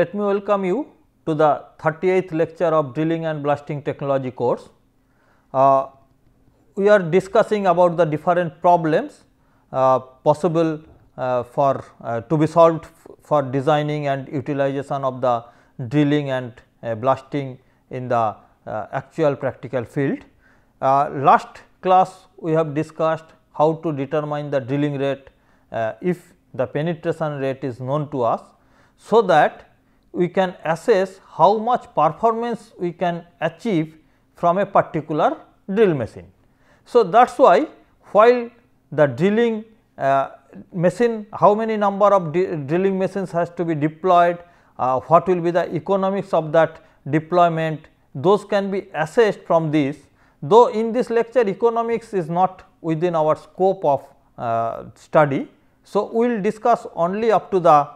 let me welcome you to the 38th lecture of Drilling and Blasting Technology course. We are discussing about the different problems possible to be solved for designing and utilization of the drilling and blasting in the actual practical field. Last class we have discussed how to determine the drilling rate if the penetration rate is known to us, so that we can assess how much performance we can achieve from a particular drill machine. So, that is why while the drilling machine, how many number of drilling machines has to be deployed, what will be the economics of that deployment, those can be assessed from this. Though in this lecture economics is not within our scope of study. So, we will discuss only up to the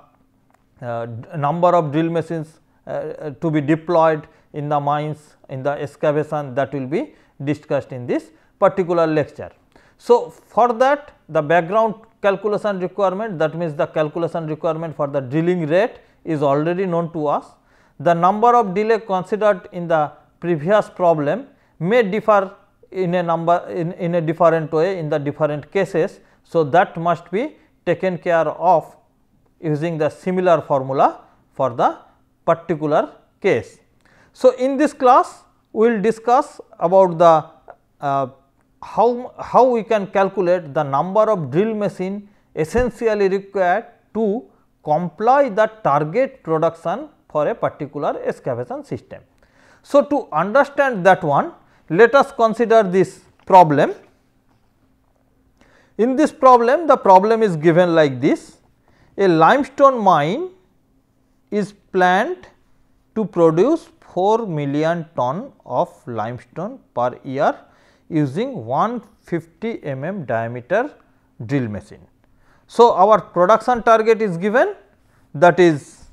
number of drill machines to be deployed in the mines, in the excavation, that will be discussed in this particular lecture. So, for that the background calculation requirement, that means the calculation requirement for the drilling rate is already known to us. The number of delay considered in the previous problem may differ in a different way in the different cases. So, that must be taken care of using the similar formula for the particular case. So, in this class we will discuss about the how we can calculate the number of drill machine essentially required to comply the target production for a particular excavation system. So, to understand that one, let us consider this problem. In this problem, the problem is given like this: a limestone mine is planned to produce 4 million ton of limestone per year using 150 mm diameter drill machine. So, our production target is given, that is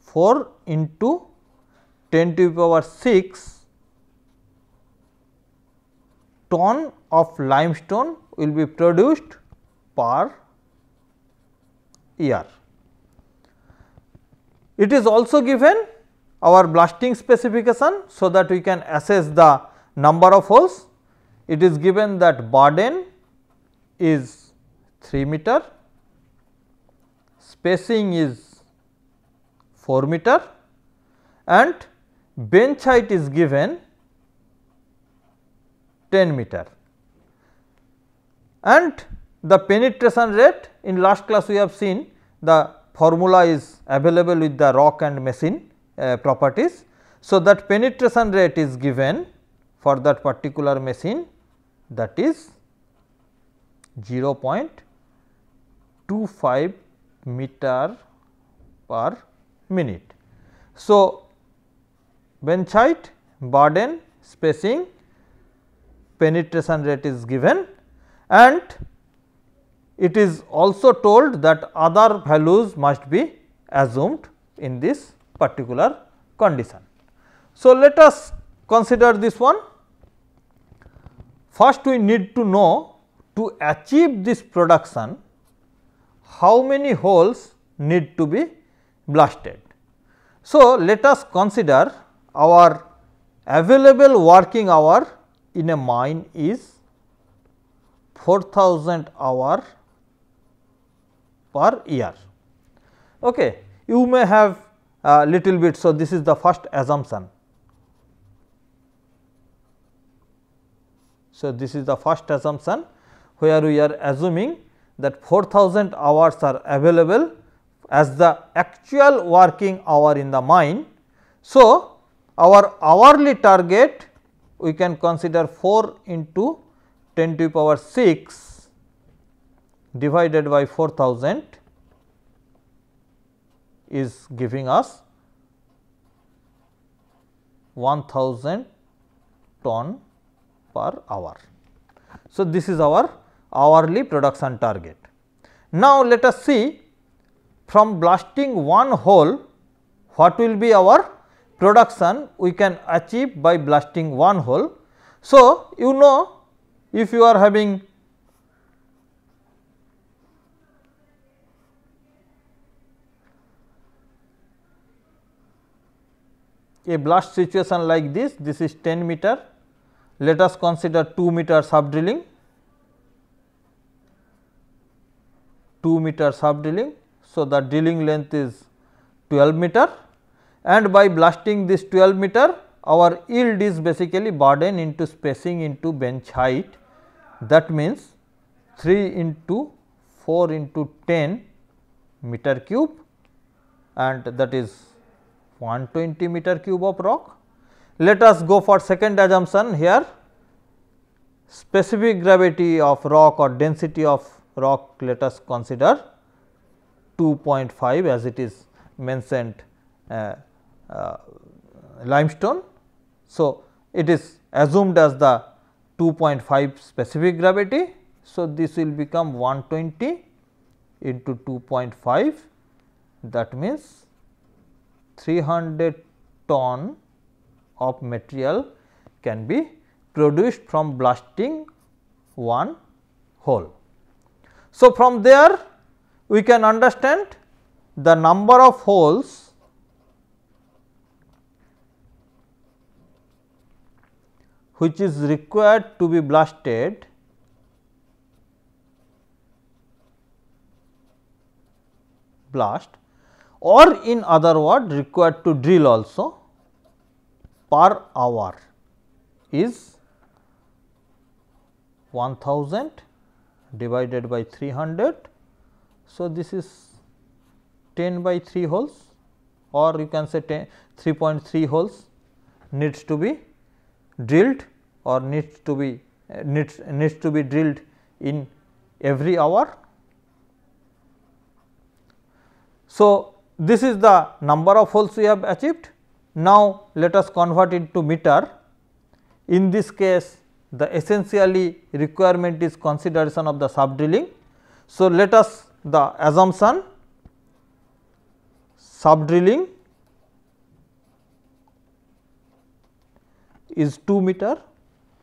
4 into 10 to the power 6 ton of limestone will be produced per year. It is also given our blasting specification, so that we can assess the number of holes. It is given that burden is 3 meter, spacing is 4 meter and bench height is given 10 meter, and the penetration rate, in last class we have seen the formula is available with the rock and machine properties. So, that penetration rate is given for that particular machine, that is 0.25 meter per minute. So, bench height, burden, spacing, penetration rate is given, and it is also told that other values must be assumed in this particular condition. So, let us consider this one. First we need to know, to achieve this production, how many holes need to be blasted. So, let us consider our available working hour in a mine is 4000 hour per year. Okay. You may have a little bit. So, this is the first assumption. So, this is the first assumption where we are assuming that 4000 hours are available as the actual working hour in the mine. So, our hourly target we can consider 4 into 10 to the power 6 divided by 4000 is giving us 1000 ton per hour. So, this is our hourly production target. Now, let us see from blasting one hole what will be our production we can achieve by blasting one hole. So, you know, if you are having a blast situation like this, this is 10 meter. Let us consider 2 meter sub drilling, 2 meter sub drilling. So, the drilling length is 12 meter, and by blasting this 12 meter, our yield is basically burden into spacing into bench height. That means 3 into 4 into 10 meter cube, and that is 120 meter cube of rock. Let us go for second assumption here. Specific gravity of rock or density of rock, let us consider 2.5 as it is mentioned limestone. So, it is assumed as the 2.5 specific gravity. So, this will become 120 into 2.5, that means 300 ton of material can be produced from blasting one hole. So, from there we can understand the number of holes which is required to be blasted or in other word required to drill also per hour is 1000 divided by 300. So, this is 10 by 3 holes, or you can say 3.3 holes needs to be drilled or needs to be drilled in every hour. So, this is the number of holes we have achieved. Now, let us convert it to meter. In this case, the essentially requirement is consideration of the sub drilling. So, let us the assumption sub drilling is 2 meter,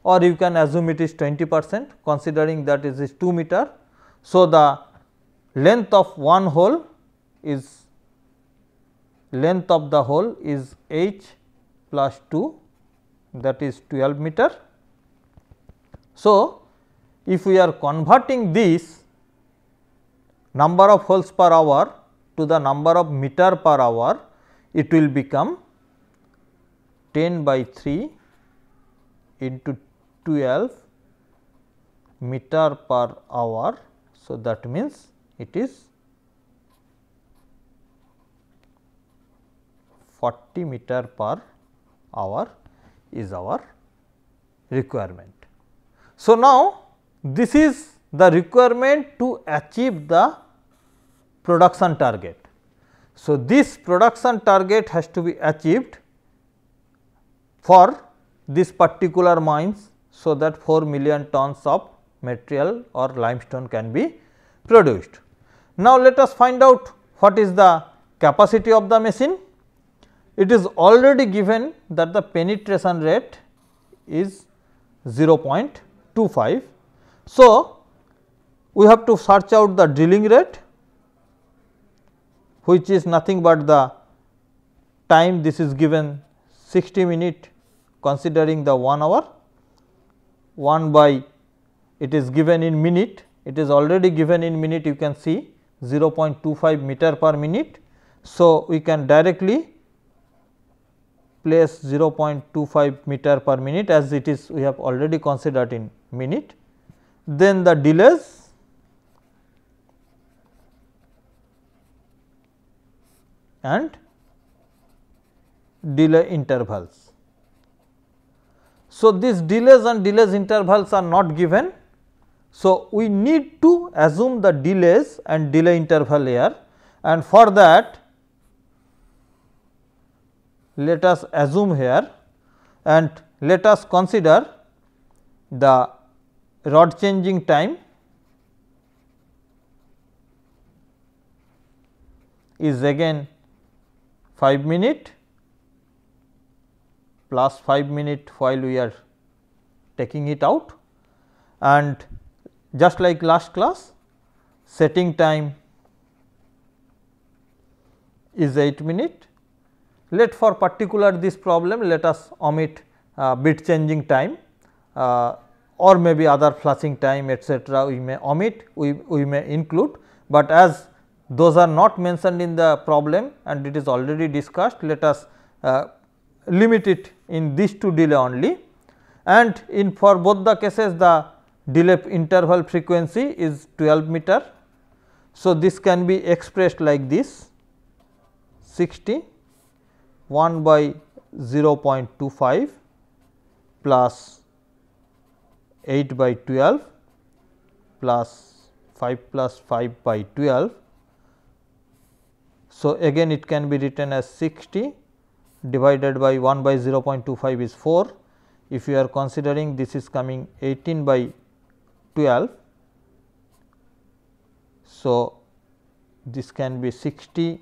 or you can assume it is 20% considering that it is 2 meter. So, the length of one hole is length of the hole is h plus 2, that is 12 meter. So, if we are converting this number of holes per hour to the number of meter per hour, it will become 10 by 3 into 12 meter per hour. So, that means it is 40 meter per hour is our requirement. So, now this is the requirement to achieve the production target. So, this production target has to be achieved for this particular mines, so that 4 million tons of material or limestone can be produced. Now, let us find out what is the capacity of the machine. It is already given that the penetration rate is 0.25. So, we have to search out the drilling rate, which is nothing but the time. This is given 60 minute considering the 1 hour, 1 by it is given in minute, it is already given in minute, you can see 0.25 meter per minute. So, we can directly place 0.25 meter per minute as it is we have already considered in minute. Then the delays and delay intervals. So, these delays and delays intervals are not given. So, we need to assume the delays and delay interval here, and for that let us assume here and let us consider the rod changing time is again 5 minute plus 5 minute while we are taking it out, and just like last class setting time is 8 minute. let for particular this problem let us omit bit changing time or maybe other flushing time etcetera, we may omit, we may include, but as those are not mentioned in the problem and it is already discussed, let us limit it in these two delay only. And in for both the cases the delay interval frequency is 12 meter. So, this can be expressed like this 60 1 by 0.25 plus 8 by 12 plus 5 by 12. So, again it can be written as 60 divided by 1 by 0.25 is 4. If you are considering this is coming 18 by 12. So, this can be 60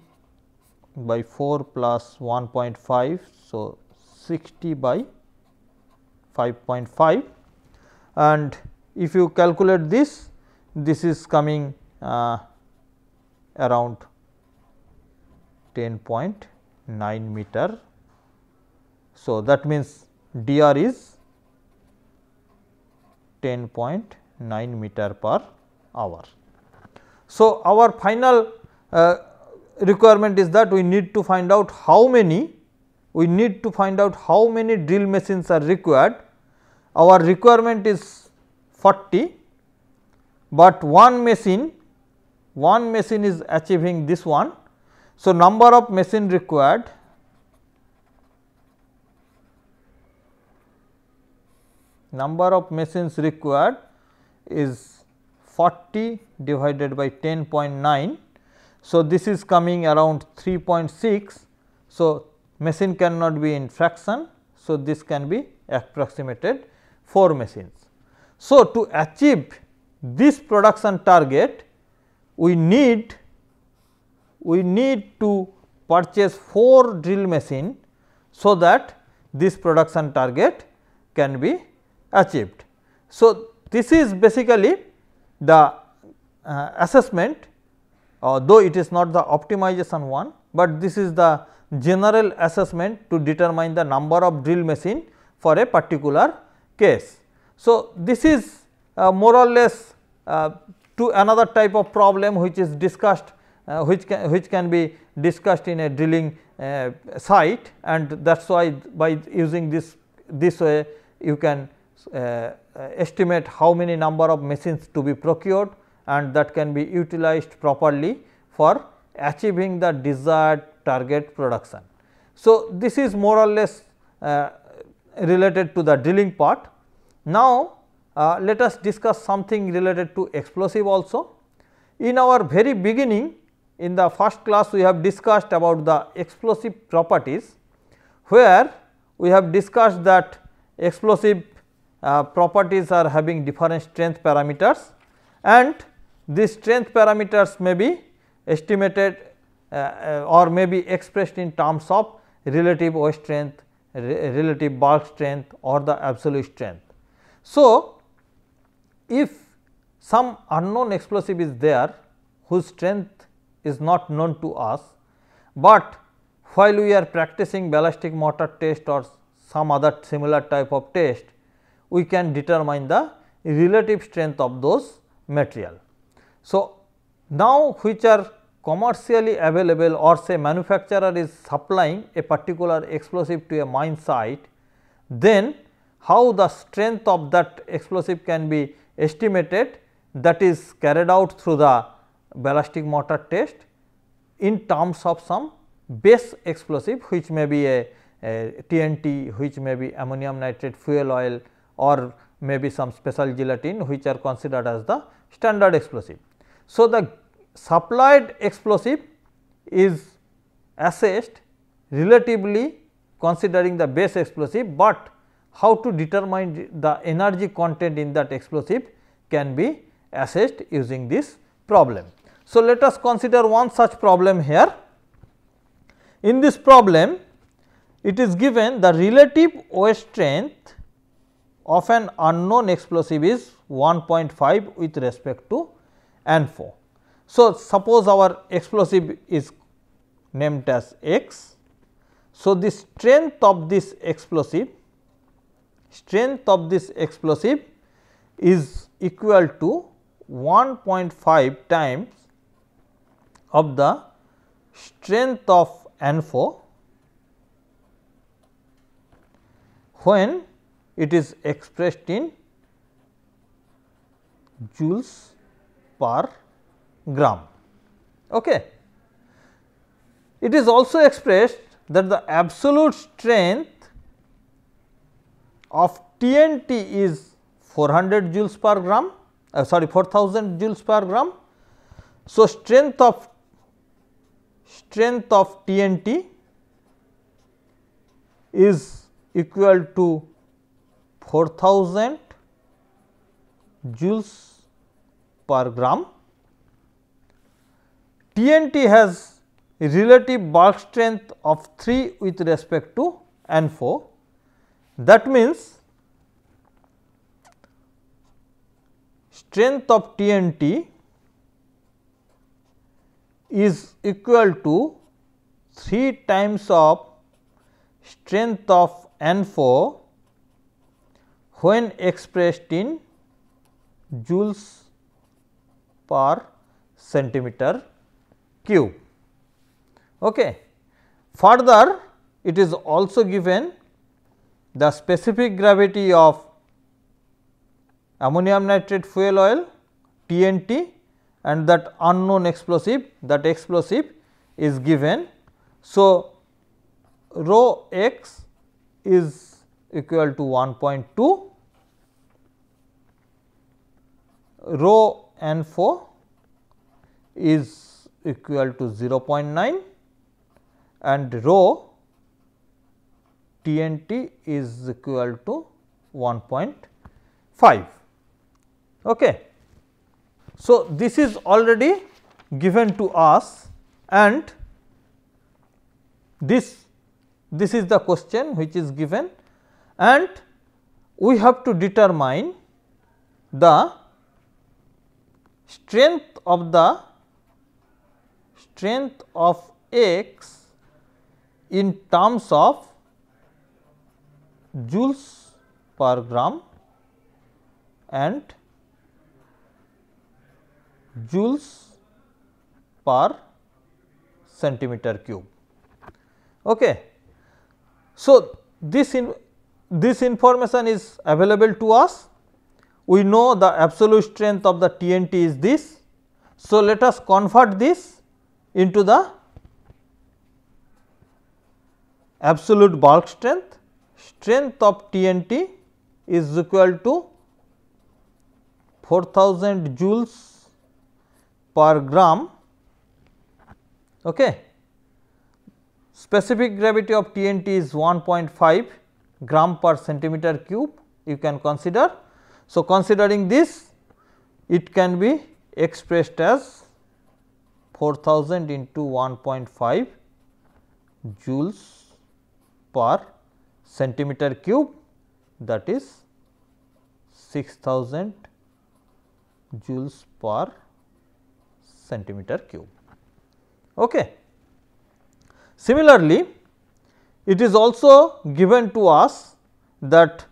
by 4 plus 1.5. So, 60 by 5.5, and if you calculate this, this is coming around 10.9 meter. So, that means dr is 10.9 meter per hour. So, our final requirement is that we need to find out how many drill machines are required. Our requirement is 40, but one machine is achieving this one. So, number of machine required is 40 divided by 10.9. So, this is coming around 3.6. So, machine cannot be in fraction. So, this can be approximated 4 machines. So, to achieve this production target, we need to purchase 4 drill machine, so that this production target can be achieved. So, this is basically the assessment, though it is not the optimization one, but this is the general assessment to determine the number of drill machine for a particular case. So, this is more or less to another type of problem which is discussed, which can be discussed in a drilling site, and that is why by using this way you can estimate how many number of machines to be procured, and that can be utilized properly for achieving the desired target production. So, this is more or less related to the drilling part. Now, let us discuss something related to explosive also. In our very beginning, in the first class, we have discussed about the explosive properties, where we have discussed that explosive properties are having different strength parameters, and these strength parameters may be estimated or may be expressed in terms of relative weight strength, relative bulk strength, or the absolute strength. So, if some unknown explosive is there whose strength is not known to us, but while we are practicing ballistic mortar test or some other similar type of test, we can determine the relative strength of those material. So, now which are commercially available, or say manufacturer is supplying a particular explosive to a mine site, then how the strength of that explosive can be estimated, that is carried out through the ballistic mortar test in terms of some base explosive, which may be a TNT, which may be ammonium nitrate fuel oil, or may be some special gelatin, which are considered as the standard explosive. So, the supplied explosive is assessed relatively considering the base explosive, but how to determine the energy content in that explosive can be assessed using this problem. So, let us consider one such problem here. In this problem, it is given the relative weight strength of an unknown explosive is 1.5 with respect to ANFO. So, suppose our explosive is named as X. So, the strength of this explosive is equal to 1.5 times of the strength of ANFO when it is expressed in joules per gram. Okay. It is also expressed that the absolute strength of TNT is 400 joules per gram, 4000 joules per gram. So, strength of TNT is equal to 4000 joules per gram. TNT has relative bulk strength of 3 with respect to ANFO. That means, strength of TNT is equal to 3 times of strength of ANFO when expressed in joules per centimeter cube. Okay. Further, it is also given the specific gravity of ammonium nitrate fuel oil TNT and that unknown explosive, that explosive is given. So, rho x is equal to 1.2, rho ANFO is equal to 0.9 and rho TNT is equal to 1.5. Okay. So, this is already given to us and this is the question which is given, and we have to determine the strength of x in terms of joules per gram and joules per centimeter cube. Okay. So, this information is available to us. We know the absolute strength of the TNT is this. So, let us convert this into the absolute bulk strength. Strength of TNT is equal to 4000 joules per gram. Okay. Specific gravity of TNT is 1.5 gram per centimeter cube, you can consider. So, considering this, it can be expressed as 4000 into 1.5 joules per centimeter cube, that is 6000 joules per centimeter cube. Okay. Similarly, it is also given to us that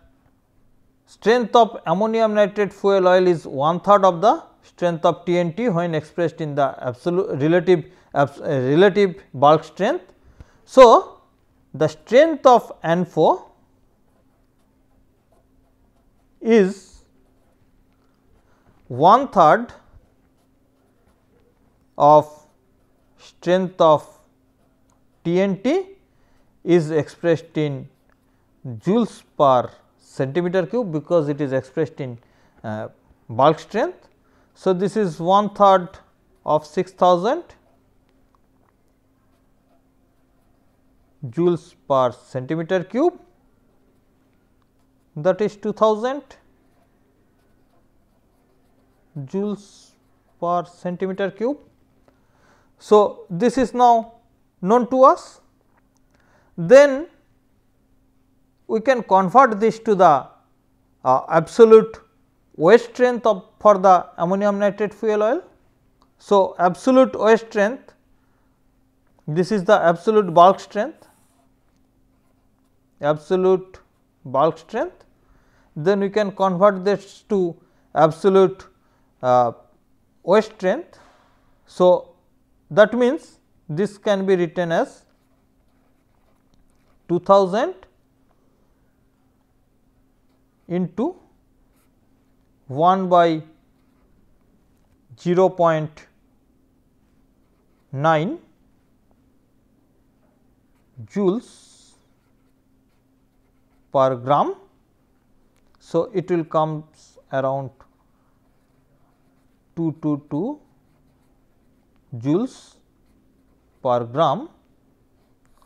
strength of ammonium nitrate fuel oil is 1/3 of the strength of TNT when expressed in the absolute relative bulk strength. So, the strength of ANFO is 1/3 of strength of TNT is expressed in joules per centimeter cube, because it is expressed in bulk strength. So, this is 1/3 of 6000 joules per centimeter cube, that is 2000 joules per centimeter cube. So, this is now known to us. Then we can convert this to the absolute weight strength for the ammonium nitrate fuel oil. So, absolute weight strength, this is the absolute bulk strength. absolute bulk strength, then we can convert this to absolute weight strength. So, that means this can be written as 2000 into 1 by 0.9 joules per gram. So, it will come around 222 joules per gram,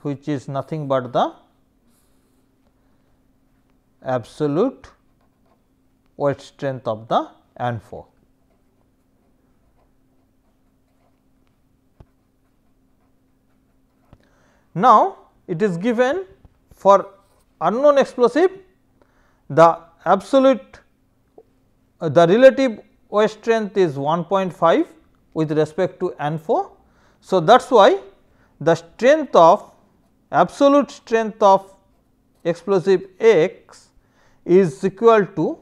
which is nothing but the absolute weight strength of the ANFO. Now, it is given for unknown explosive, the absolute the relative weight strength is 1.5 with respect to ANFO. So, that is why the strength of absolute strength of explosive X is equal to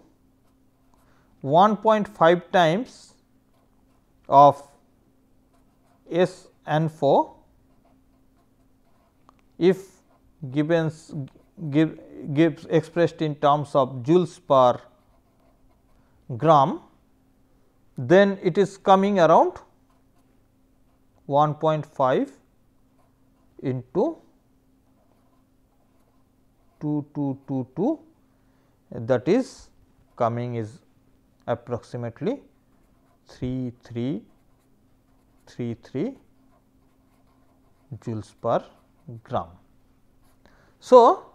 1.5 times of S ANFO if gives expressed in terms of joules per gram, then it is coming around 1.5 into 2222, that is coming is approximately 3333 joules per gram. So,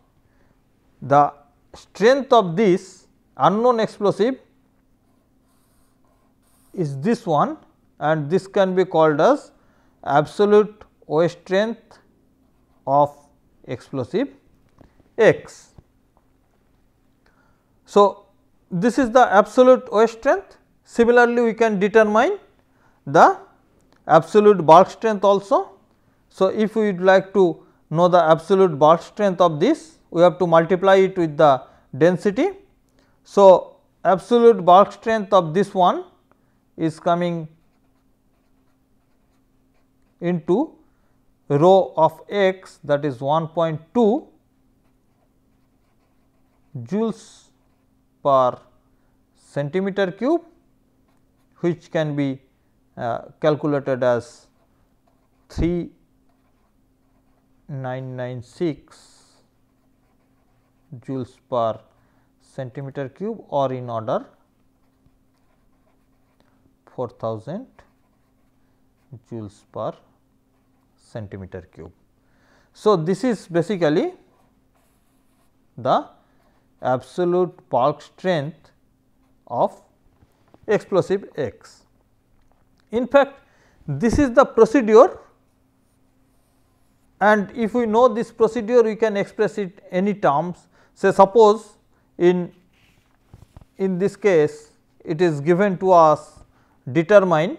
the strength of this unknown explosive is this one, and this can be called as absolute weight strength of explosive X. So, this is the absolute weight strength. Similarly, we can determine the absolute bulk strength also. So, if we would like to know the absolute bulk strength of this, we have to multiply it with the density. So, absolute bulk strength of this one is coming into rho of x, that is 1.2 joules per centimeter cube, which can be calculated as 3996 joules per centimeter cube, or in order 4000 joules per centimeter cube. So, this is basically the absolute bulk strength of explosive X. In fact, this is the procedure, and if we know this procedure, we can express it any terms. Say suppose in this case it is given to us, determine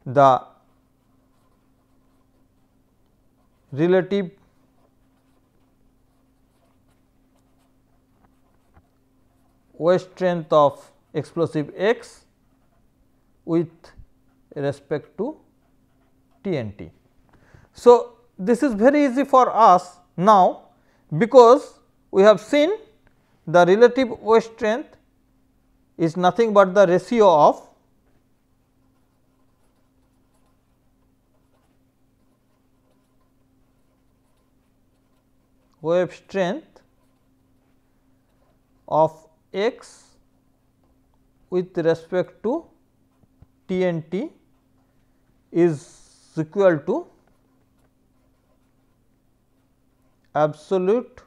the relative weight strength of explosive X with respect to TNT. So, this is very easy for us now, because we have seen the relative weight strength is nothing but the ratio of wave strength of X with respect to TNT is equal to absolute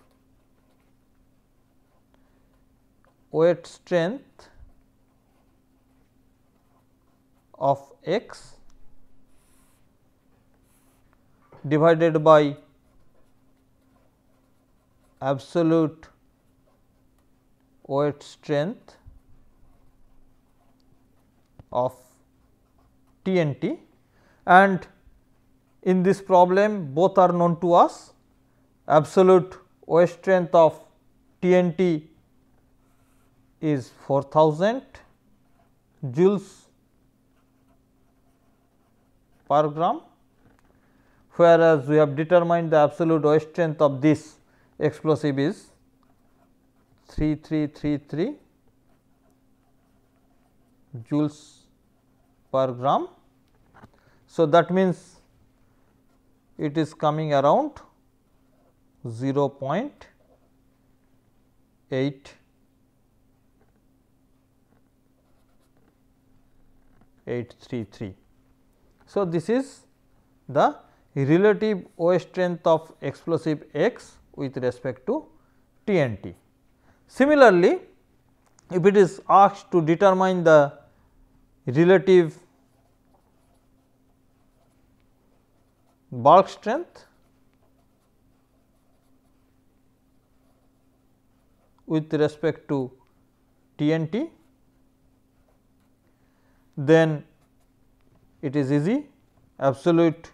weight strength of X divided by absolute weight strength of TNT, and in this problem both are known to us. Absolute weight strength of TNT is 4000 joules per gram, whereas we have determined the absolute weight strength of this explosive is 3333 joules per gram. So, that means it is coming around 0.833. So, this is the relative weight strength of explosive X with respect to TNT. Similarly, if it is asked to determine the relative bulk strength with respect to TNT, then it is easy. Absolute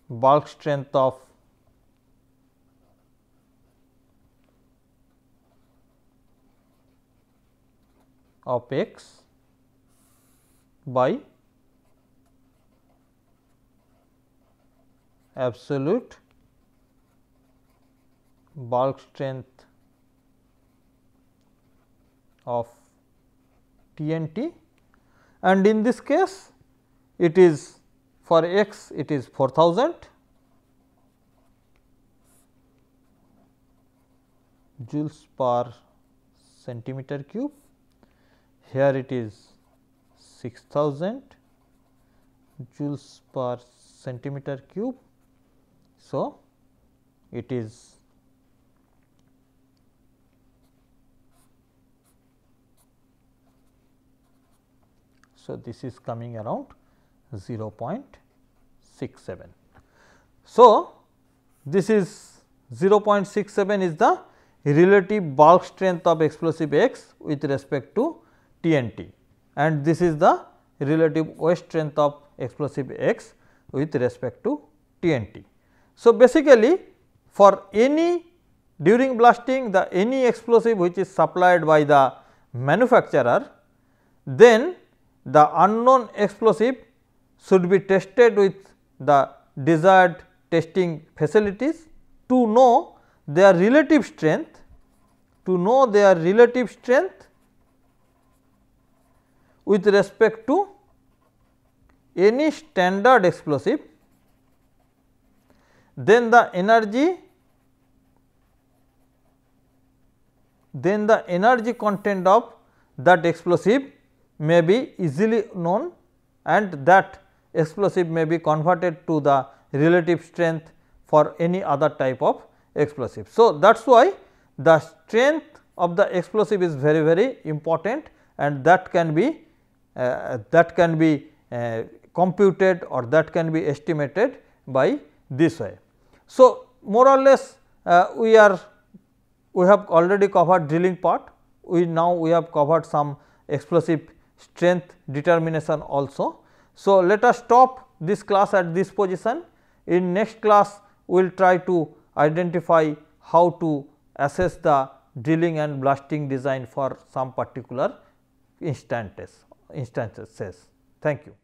bulk strength of X by absolute bulk strength of TNT, and in this case it is for X it is 4000 joules per centimeter cube, here it is 6000 joules per centimeter cube. So, it is this is coming around 0.67. So, this is 0.67 is the relative bulk strength of explosive X with respect to TNT, and this is the relative weight strength of explosive X with respect to TNT. So, basically for any during blasting the any explosive which is supplied by the manufacturer, then the unknown explosive should be tested with the desired testing facilities to know their relative strength, with respect to any standard explosive. Then the energy content of that explosive may be easily known, and that explosive may be converted to the relative strength for any other type of explosive. So, that is why the strength of the explosive is very very important, and that can be computed or that can be estimated by this way. So, more or less we have already covered drilling part. Now we have covered some explosive strength determination also. So, let us stop this class at this position. In next class we will try to identify how to assess the drilling and blasting design for some particular instances. Thank you.